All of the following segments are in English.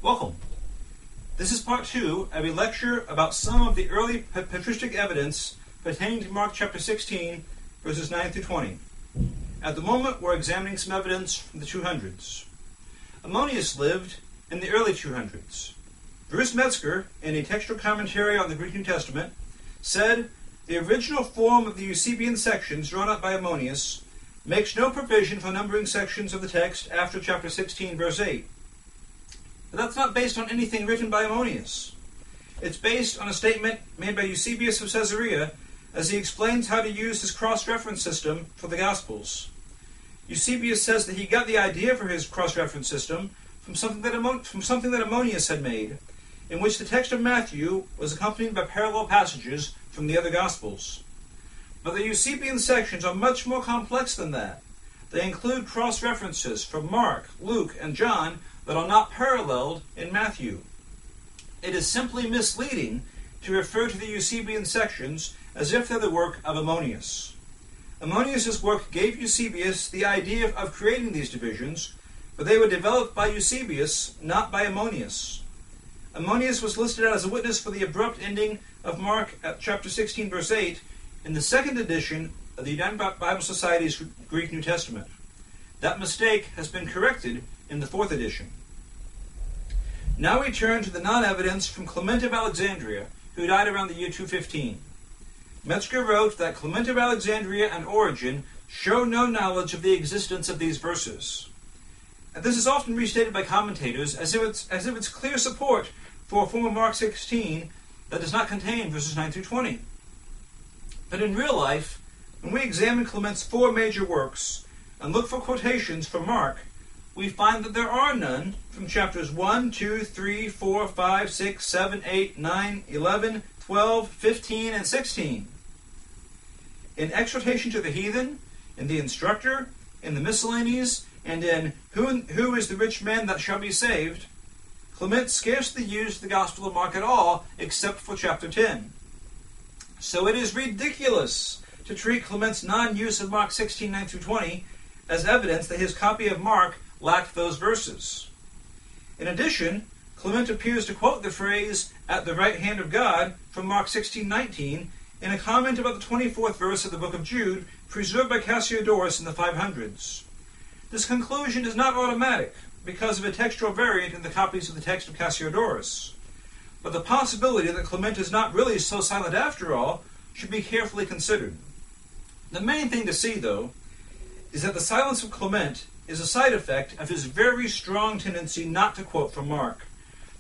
Welcome. This is part 2 of a lecture about some of the early patristic evidence pertaining to Mark chapter 16, verses 9 through 20. At the moment, we're examining some evidence from the 200s. Ammonius lived in the early 200s. Bruce Metzger, in a textual commentary on the Greek New Testament, said, "The original form of the Eusebian sections drawn up by Ammonius makes no provision for numbering sections of the text after chapter 16, verse 8. But that's not based on anything written by Ammonius. It's based on a statement made by Eusebius of Caesarea as he explains how to use his cross-reference system for the Gospels. Eusebius says that he got the idea for his cross-reference system from something that Ammonius had made, in which the text of Matthew was accompanied by parallel passages from the other Gospels. But the Eusebian sections are much more complex than that. They include cross-references from Mark, Luke, and John that are not paralleled in Matthew. It is simply misleading to refer to the Eusebian sections as if they're the work of Ammonius. Ammonius' work gave Eusebius the idea of creating these divisions, but they were developed by Eusebius, not by Ammonius. Ammonius was listed as a witness for the abrupt ending of Mark at chapter 16, verse 8, in the second edition of the United Bible Society's Greek New Testament. That mistake has been corrected in the fourth edition. Now we turn to the non-evidence from Clement of Alexandria, who died around the year 215. Metzger wrote that Clement of Alexandria and Origen show no knowledge of the existence of these verses. And this is often restated by commentators as if it's clear support for a form of Mark 16 that does not contain verses 9 through 20. But in real life, when we examine Clement's four major works and look for quotations from Mark, we find that there are none from chapters 1, 2, 3, 4, 5, 6, 7, 8, 9, 11, 12, 15, and 16. In Exhortation to the Heathen, in the Instructor, in the Miscellanies, and in Who is the Rich Man That Shall Be Saved, Clement scarcely used the Gospel of Mark at all, except for chapter 10. So it is ridiculous to treat Clement's non-use of Mark 16, 9 through 20 as evidence that his copy of Mark lacked those verses. In addition, Clement appears to quote the phrase, "at the right hand of God," from Mark 16:19 in a comment about the 24th verse of the book of Jude, preserved by Cassiodorus in the 500s. This conclusion is not automatic, because of a textual variant in the copies of the text of Cassiodorus. But the possibility that Clement is not really so silent after all should be carefully considered. The main thing to see, though, is that the silence of Clement is a side effect of his very strong tendency not to quote from Mark.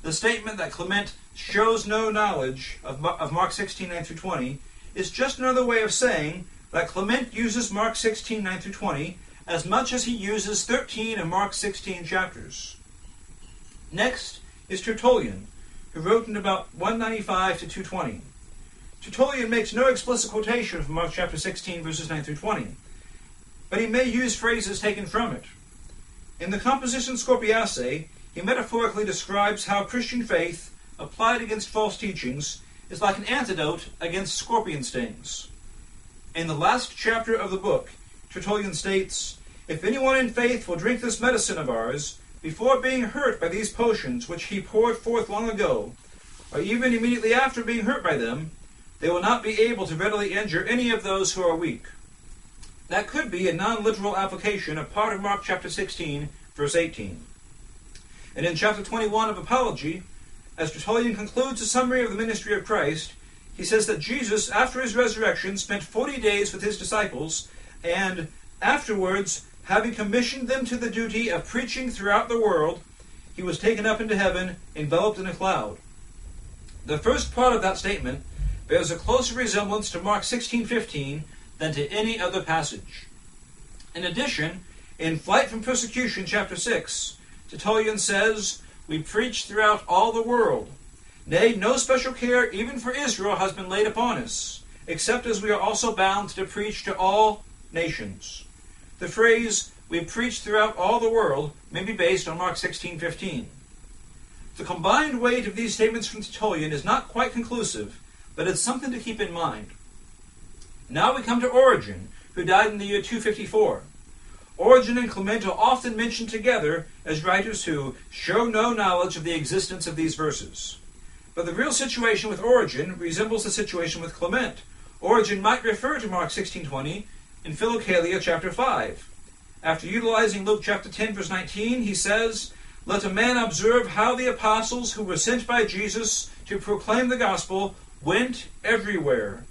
The statement that Clement shows no knowledge of Mark 16, 9 through 20 is just another way of saying that Clement uses Mark 16, 9 through 20 as much as he uses 13 of Mark's 16 chapters. Next is Tertullian, who wrote in about 195 to 220. Tertullian makes no explicit quotation from Mark chapter 16, verses 9 through 20, but he may use phrases taken from it. In the Composition Scorpiaceae, he metaphorically describes how Christian faith, applied against false teachings, is like an antidote against scorpion stings. In the last chapter of the book, Tertullian states, "If anyone in faith will drink this medicine of ours, before being hurt by these potions which he poured forth long ago, or even immediately after being hurt by them, they will not be able to readily injure any of those who are weak." That could be a non-literal application of part of Mark chapter 16, verse 18. And in chapter 21 of Apology, as Tertullian concludes a summary of the ministry of Christ, he says that Jesus, after his resurrection, spent 40 days with his disciples, and afterwards, having commissioned them to the duty of preaching throughout the world, he was taken up into heaven, enveloped in a cloud. The first part of that statement bears a closer resemblance to Mark 16:15 than to any other passage. In addition, in Flight from Persecution, chapter 6, Tertullian says, "We preach throughout all the world. Nay, no special care even for Israel has been laid upon us, except as we are also bound to preach to all nations." The phrase, "we preach throughout all the world," may be based on Mark 16:15. The combined weight of these statements from Tertullian is not quite conclusive, but it's something to keep in mind. Now we come to Origen, who died in the year 254. Origen and Clement are often mentioned together as writers who show no knowledge of the existence of these verses. But the real situation with Origen resembles the situation with Clement. Origen might refer to Mark 16:20 in Philokalia chapter 5. After utilizing Luke chapter 10 verse 19, he says, "Let a man observe how the apostles who were sent by Jesus to proclaim the gospel went everywhere."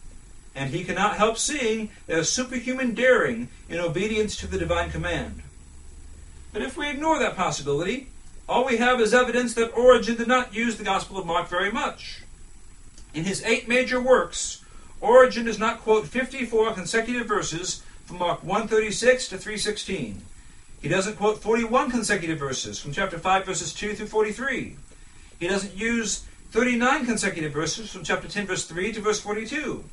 And he cannot help seeing their superhuman daring in obedience to the divine command. But if we ignore that possibility, all we have is evidence that Origen did not use the Gospel of Mark very much. In his 8 major works, Origen does not quote 54 consecutive verses from Mark 1:36 to 3:16. He doesn't quote 41 consecutive verses from chapter 5 verses 2 through 43. He doesn't use 39 consecutive verses from chapter 10 verse 3 to verse 42.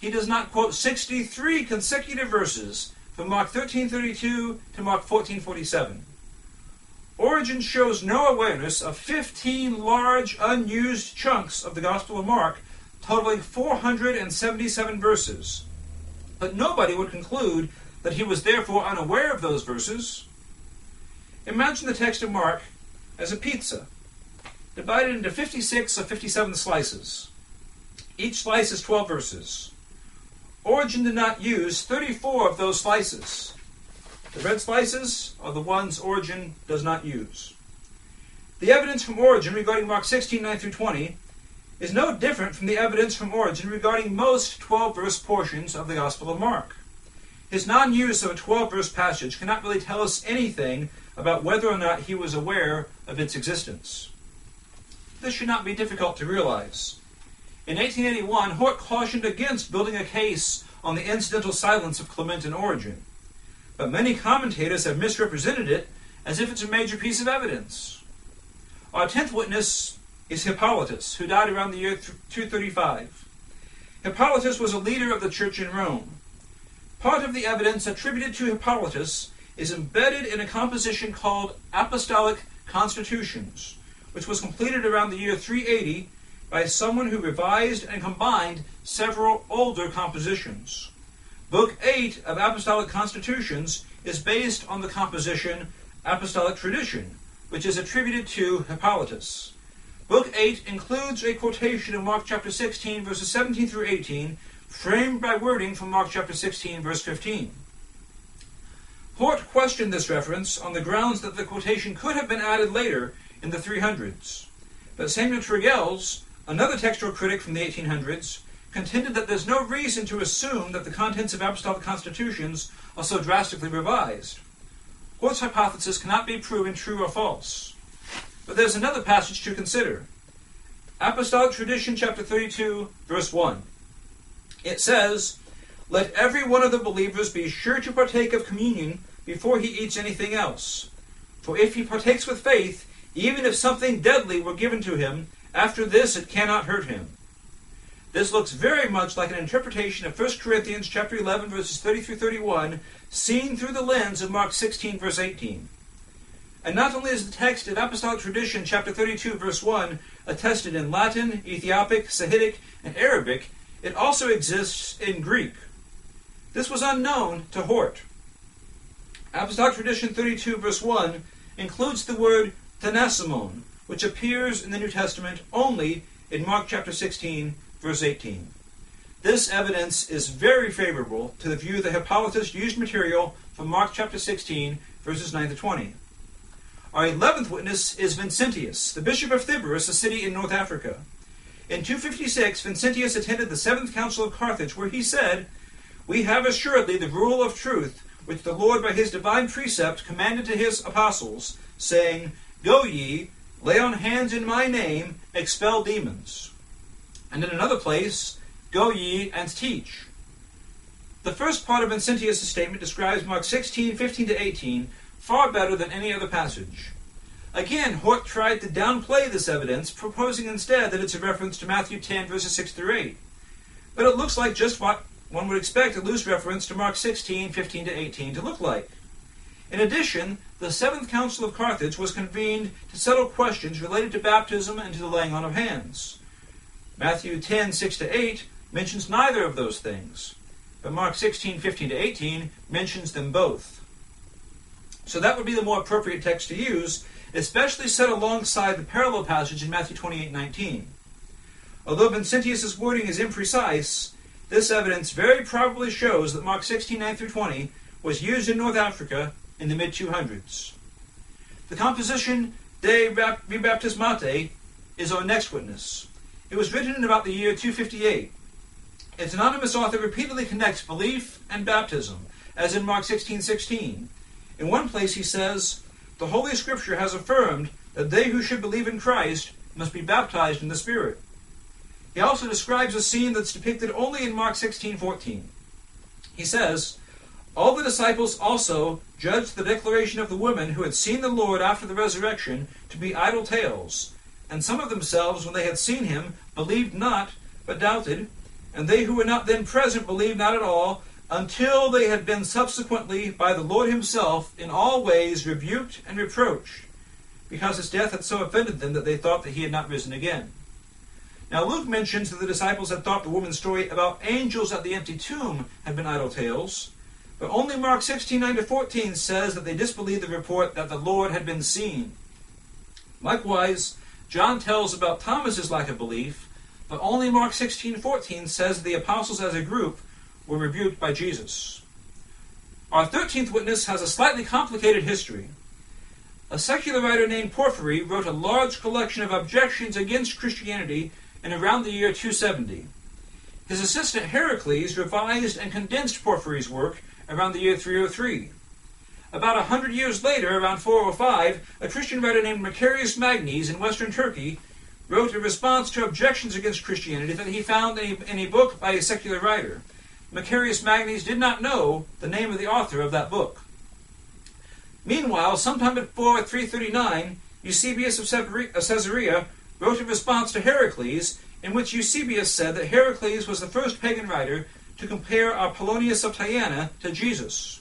He does not quote 63 consecutive verses from Mark 13:32 to Mark 14:47. Origen shows no awareness of 15 large unused chunks of the Gospel of Mark totaling 477 verses. But nobody would conclude that he was therefore unaware of those verses. Imagine the text of Mark as a pizza, divided into 56 of 57 slices. Each slice is 12 verses. Origen did not use 34 of those slices. The red slices are the ones Origen does not use. The evidence from Origen regarding Mark 16:9 through 20 is no different from the evidence from Origen regarding most 12-verse portions of the Gospel of Mark. His non-use of a 12-verse passage cannot really tell us anything about whether or not he was aware of its existence. This should not be difficult to realize. In 1881, Hort cautioned against building a case on the incidental silence of Clement and Origen. But many commentators have misrepresented it as if it's a major piece of evidence. Our 10th witness is Hippolytus, who died around the year 235. Hippolytus was a leader of the church in Rome. Part of the evidence attributed to Hippolytus is embedded in a composition called Apostolic Constitutions, which was completed around the year 380 by someone who revised and combined several older compositions. Book 8 of Apostolic Constitutions is based on the composition Apostolic Tradition, which is attributed to Hippolytus. Book 8 includes a quotation of Mark chapter 16, verses 17 through 18, framed by wording from Mark chapter 16, verse 15. Hort questioned this reference on the grounds that the quotation could have been added later in the 300s. But Samuel Tregelles, another textual critic from the 1800s, contended that there's no reason to assume that the contents of Apostolic Constitutions are so drastically revised. Hort's hypothesis cannot be proven true or false. But there's another passage to consider. Apostolic Tradition, chapter 32, verse 1. It says, "Let every one of the believers be sure to partake of communion before he eats anything else. For if he partakes with faith, even if something deadly were given to him, after this it cannot hurt him." This looks very much like an interpretation of 1 Corinthians chapter 11, verses 30 through 31, seen through the lens of Mark 16, verse 18. And not only is the text of Apostolic Tradition, chapter 32, verse 1, attested in Latin, Ethiopic, Sahidic, and Arabic, it also exists in Greek. This was unknown to Hort. Apostolic Tradition 32, verse 1, includes the word thenasimon, which appears in the New Testament only in Mark chapter 16, verse 18. This evidence is very favorable to the view that Hippolytus used material from Mark chapter 16, verses 9 to 20. Our 11th witness is Vincentius, the bishop of Thyberus, a city in North Africa. In 256, Vincentius attended the 7th Council of Carthage, where he said, "We have assuredly the rule of truth, which the Lord by his divine precept commanded to his apostles, saying, Go ye, lay on hands in my name, expel demons. And in another place, Go ye and teach." The first part of Vincentius' statement describes Mark 16, 15 to 18, far better than any other passage. Again, Hort tried to downplay this evidence, proposing instead that it's a reference to Matthew 10, verses 6 through 8. But it looks like just what one would expect a loose reference to Mark 16, 15 to 18 to look like. In addition, the 7th Council of Carthage was convened to settle questions related to baptism and to the laying on of hands. Matthew 10, 6 to 8 mentions neither of those things, but Mark 16, 15 to 18 mentions them both. So that would be the more appropriate text to use, especially set alongside the parallel passage in Matthew 28:19. Although Vincentius' wording is imprecise, this evidence very probably shows that Mark 16:9-20 was used in North Africa in the mid-200s. The composition De Rebaptismate is our next witness. It was written in about the year 258. Its anonymous author repeatedly connects belief and baptism, as in Mark 16:16. In one place he says, "The Holy Scripture has affirmed that they who should believe in Christ must be baptized in the Spirit." He also describes a scene that's depicted only in Mark 16:14. He says, "All the disciples also judged the declaration of the women who had seen the Lord after the resurrection to be idle tales, and some of themselves, when they had seen him, believed not, but doubted, and they who were not then present believed not at all, until they had been subsequently by the Lord himself in all ways rebuked and reproached, because his death had so offended them that they thought that he had not risen again." Now Luke mentions that the disciples had thought the woman's story about angels at the empty tomb had been idle tales, but only Mark 16:9-14 says that they disbelieved the report that the Lord had been seen. Likewise, John tells about Thomas's lack of belief, but only Mark 16:14 says that the apostles as a group were rebuked by Jesus. Our 13th witness has a slightly complicated history. A secular writer named Porphyry wrote a large collection of objections against Christianity in around the year 270. His assistant Heracles revised and condensed Porphyry's work around the year 303. About 100 years later, around 405, a Christian writer named Macarius Magnes in western Turkey wrote a response to objections against Christianity that he found in a book by a secular writer. Macarius Magnes did not know the name of the author of that book. Meanwhile, sometime before 339, Eusebius of Caesarea wrote a response to Heracles, in which Eusebius said that Heracles was the first pagan writer to compare Apollonius of Tyana to Jesus.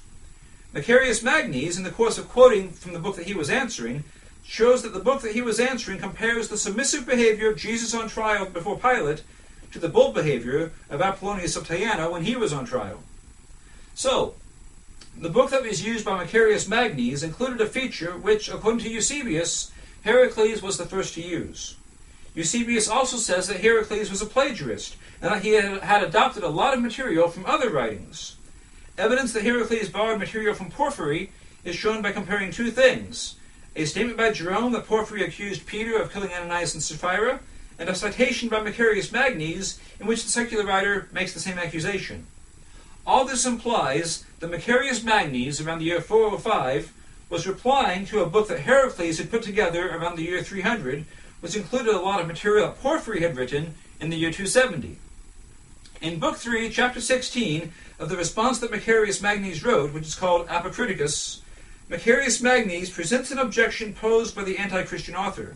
Macarius Magnes, in the course of quoting from the book that he was answering, shows that the book that he was answering compares the submissive behavior of Jesus on trial before Pilate to the bold behavior of Apollonius of Tyana when he was on trial. So, the book that was used by Macarius Magnes included a feature which, according to Eusebius, Heracles was the first to use. Eusebius also says that Heracles was a plagiarist, and that he had adopted a lot of material from other writings. Evidence that Heracles borrowed material from Porphyry is shown by comparing two things: a statement by Jerome that Porphyry accused Peter of killing Ananias and Sapphira, and a citation by Macarius Magnes in which the secular writer makes the same accusation. All this implies that Macarius Magnes, around the year 405, was replying to a book that Heracles had put together around the year 300, which included a lot of material that Porphyry had written in the year 270. In Book 3, Chapter 16, of the response that Macarius Magnes wrote, which is called Apocriticus, Macarius Magnes presents an objection posed by the anti-Christian author.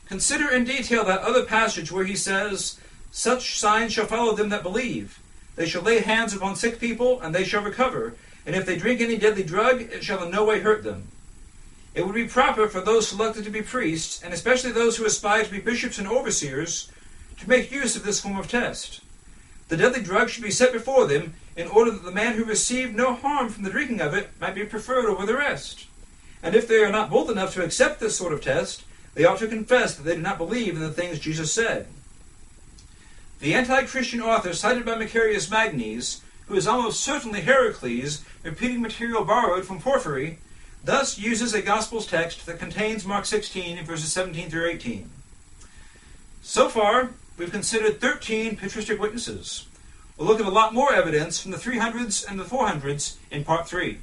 Consider in detail that other passage where he says, "Such signs shall follow them that believe. They shall lay hands upon sick people, and they shall recover. And if they drink any deadly drug, it shall in no way hurt them." It would be proper for those selected to be priests, and especially those who aspire to be bishops and overseers, to make use of this form of test. The deadly drug should be set before them, in order that the man who received no harm from the drinking of it might be preferred over the rest. And if they are not bold enough to accept this sort of test, they ought to confess that they do not believe in the things Jesus said. The anti-Christian author cited by Macarius Magnes, who is almost certainly Heracles, repeating material borrowed from Porphyry, thus uses a Gospels text that contains Mark 16 verses 17 through 18. So far, we've considered 13 patristic witnesses. We'll look at a lot more evidence from the 300s and the 400s in Part 3.